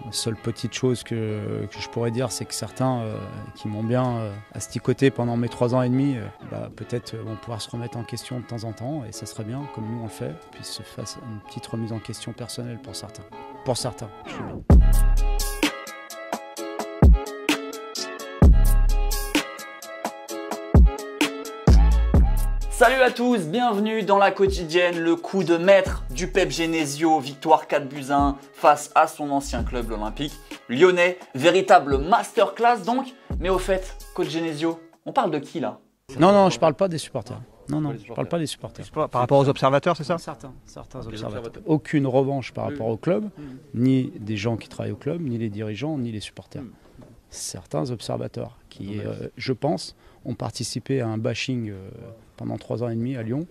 La seule petite chose que je pourrais dire, c'est que certains qui m'ont bien asticoté pendant mes 3 ans et demi, peut-être vont pouvoir se remettre en question de temps en temps, et ça serait bien, comme nous on le fait, puis se fasse une petite remise en question personnelle pour certains. Pour certains, je suis bien. Salut à tous, bienvenue dans la quotidienne, le coup de maître du Pep Genesio, victoire 4-1 face à son ancien club l'Olympique lyonnais, véritable masterclass donc. Mais au fait, coach Genesio, on parle de qui là? Non, je parle pas des supporters. Non, je parle pas des supporters. Par rapport aux observateurs, c'est ça? Certains observateurs. Aucune revanche par rapport au club, ni des gens qui travaillent au club, ni les dirigeants, ni les supporters. Certains observateurs qui, je pense, ont participé à un bashing pendant 3 ans et demi à Lyon.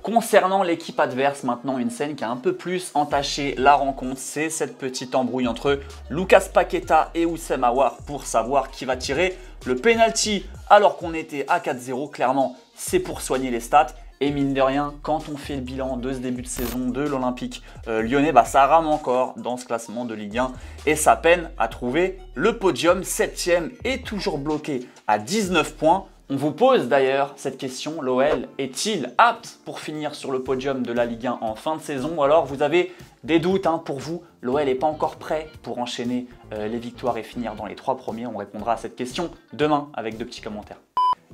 Concernant l'équipe adverse, maintenant une scène qui a un peu plus entaché la rencontre, c'est cette petite embrouille entre Lucas Paqueta et Houssem Aouar pour savoir qui va tirer le penalty alors qu'on était à 4-0. Clairement, c'est pour soigner les stats. Et mine de rien, quand on fait le bilan de ce début de saison de l'Olympique lyonnais, ça rame encore dans ce classement de Ligue 1 et ça peine à trouver le podium. 7e est toujours bloqué à 19 points. On vous pose d'ailleurs cette question, l'OL est-il apte pour finir sur le podium de la Ligue 1 en fin de saison? Ou alors vous avez des doutes pour vous, l'OL n'est pas encore prêt pour enchaîner les victoires et finir dans les 3 premiers? On répondra à cette question demain avec 2 petits commentaires.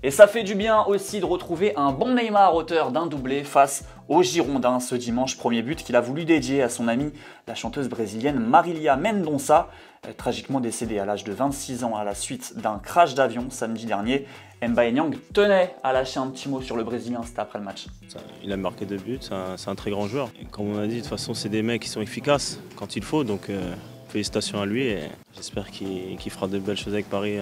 Et ça fait du bien aussi de retrouver un bon Neymar auteur d'un doublé face aux Girondins ce dimanche. Premier but qu'il a voulu dédier à son amie, la chanteuse brésilienne Marília Mendonça, tragiquement décédée à l'âge de 26 ans à la suite d'un crash d'avion samedi dernier. Mbaye Niang tenait à lâcher un petit mot sur le Brésilien, c'était après le match. Il a marqué 2 buts, c'est un très grand joueur. Et comme on a dit, de toute façon, c'est des mecs qui sont efficaces quand il faut, donc félicitations à lui et j'espère qu'il fera de belles choses avec Paris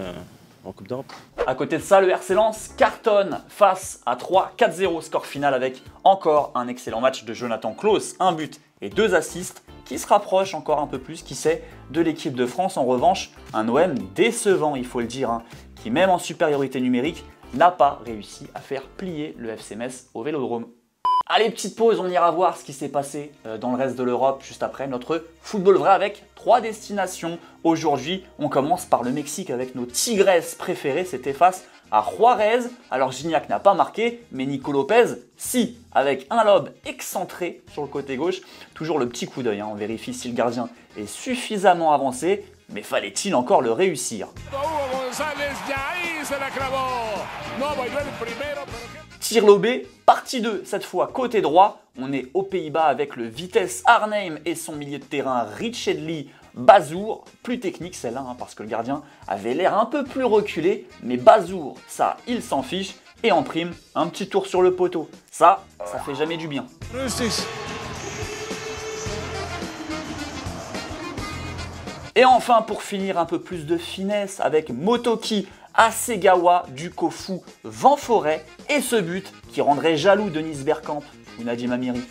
en Coupe d'Europe. À côté de ça, le RC Lens cartonne face à 3, 4-0 score final avec encore un excellent match de Jonathan Klaus, 1 but et 2 assists qui se rapproche encore un peu plus, qui sait, de l'équipe de France. En revanche, un OM décevant, il faut le dire, qui même en supériorité numérique n'a pas réussi à faire plier le FC Metz au Vélodrome. Allez, petite pause, on ira voir ce qui s'est passé dans le reste de l'Europe juste après notre football vrai avec 3 destinations. Aujourd'hui, on commence par le Mexique avec nos Tigresses préférées, c'était face à Juarez. Alors Gignac n'a pas marqué, mais Nico Lopez, si, avec un lob excentré sur le côté gauche. Toujours le petit coup d'œil, on vérifie si le gardien est suffisamment avancé, mais fallait-il encore le réussir? Tir lobé, partie 2, cette fois côté droit. On est aux Pays-Bas avec le Vitesse Arnhem et son milieu de terrain Richedly Bazour. Plus technique celle-là, parce que le gardien avait l'air un peu plus reculé. Mais Bazour, ça, il s'en fiche. Et en prime, un petit tour sur le poteau. Ça fait jamais du bien. Et enfin, pour finir, un peu plus de finesse avec Motoki Hasegawa du Kofu Vent-Forêt et ce but qui rendrait jaloux Denis Bergkamp ou Nadim Amiri.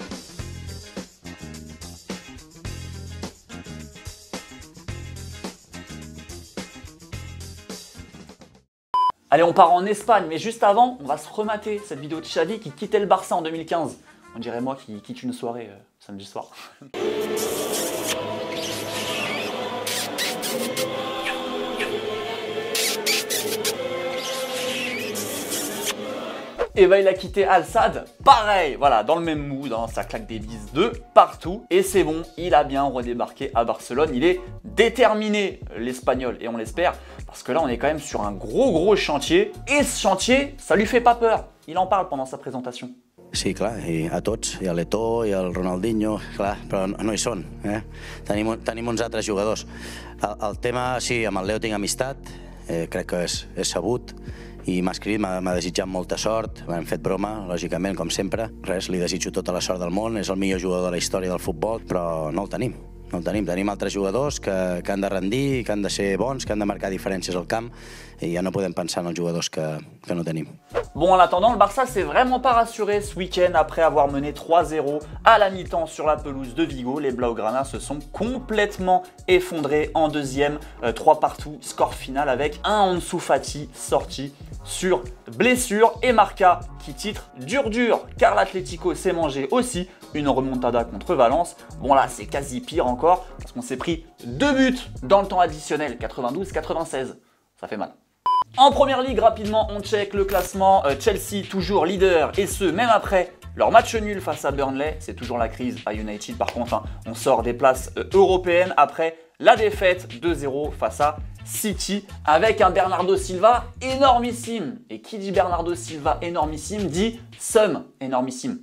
Allez, on part en Espagne, mais juste avant, on va se remater cette vidéo de Xavi qui quittait le Barça en 2015. On dirait moi qui quitte une soirée samedi soir. Et il a quitté Al-Sadd, pareil, voilà, dans le même mood, ça claque des bises de partout. Et c'est bon, il a bien redébarqué à Barcelone, il est déterminé, l'Espagnol, et on l'espère, parce que là on est quand même sur un gros chantier. Et ce chantier, ça lui fait pas peur, il en parle pendant sa présentation. Sí, clar, i a tots, i a l'Eto'o, i al Ronaldinho, clar, però no hi són. Tenim uns altres jugadors. El tema, sí, amb el Leo tinc amistat, crec que és sabut, i m'ha escrit, m'ha desitjat molta sort, m'han fet broma, lògicament, com sempre. Res, li desitjo tota la sort del món, és el millor jugador de la història del futbol, però no el tenim. No el tenim. Tenim altres jugadors que han de rendir, que han de ser bons, que han de marcar diferències al camp, i ja no podem pensar en els jugadors que no tenim. Bon, en attendant, le Barça s'est vraiment pas rassuré ce week-end après avoir mené 3-0 à la mi-temps sur la pelouse de Vigo. Les Blaugrana se sont complètement effondrés en deuxième, 3 partout, score final avec un Ansu Fati sorti sur blessure et Marca qui titre dur car l'Atlético s'est mangé aussi une remontada contre Valence. Bon là c'est quasi pire encore parce qu'on s'est pris 2 buts dans le temps additionnel, 92-96, ça fait mal. En première ligue, rapidement, on check le classement. Chelsea toujours leader et ce même après leur match nul face à Burnley. C'est toujours la crise à United. Par contre, hein, on sort des places européennes après la défaite 2-0 face à City avec un Bernardo Silva énormissime. Et qui dit Bernardo Silva énormissime dit Sum énormissime.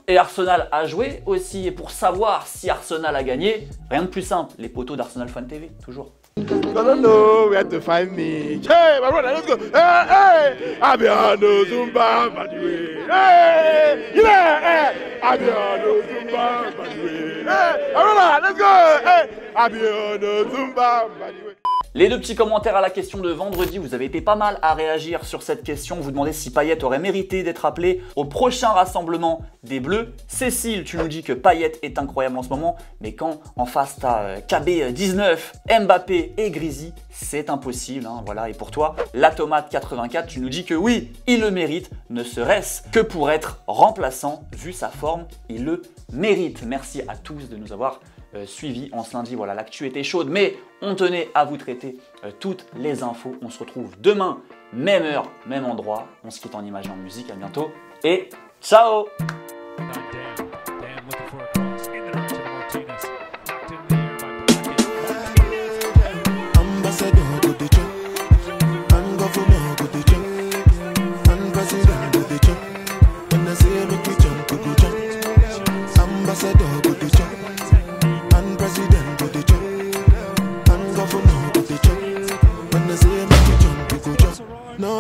Et Arsenal a joué aussi, et pour savoir si Arsenal a gagné, rien de plus simple, les poteaux d'Arsenal Fan TV, toujours. No, we have to find me. Hey, my brother, let's go. Hey, hey, Abiano Zumba, Badwe. Hey, yeah, hey, Abiano Zumba, Badwe. Hey, my brother, let's go. Hey, Abiano Zumba, Badwe. Les 2 petits commentaires à la question de vendredi, vous avez été pas mal à réagir sur cette question. Vous demandez si Payet aurait mérité d'être appelé au prochain rassemblement des Bleus. Cécile, tu nous dis que Payet est incroyable en ce moment, mais quand en face t'as KB19, Mbappé et Grisy, c'est impossible. Hein, voilà. Et pour toi, la tomate 84, tu nous dis que oui, il le mérite, ne serait-ce que pour être remplaçant. Vu sa forme, il le mérite. Merci à tous de nous avoir suivi en ce lundi. Voilà, l'actu était chaude, mais on tenait à vous traiter toutes les infos. On se retrouve demain, même heure, même endroit. On se quitte en images et en musique. À bientôt et ciao.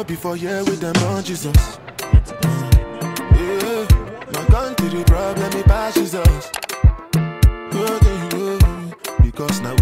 Before yeah with them on Jesus. Yeah, my country the problem it passes us. Because now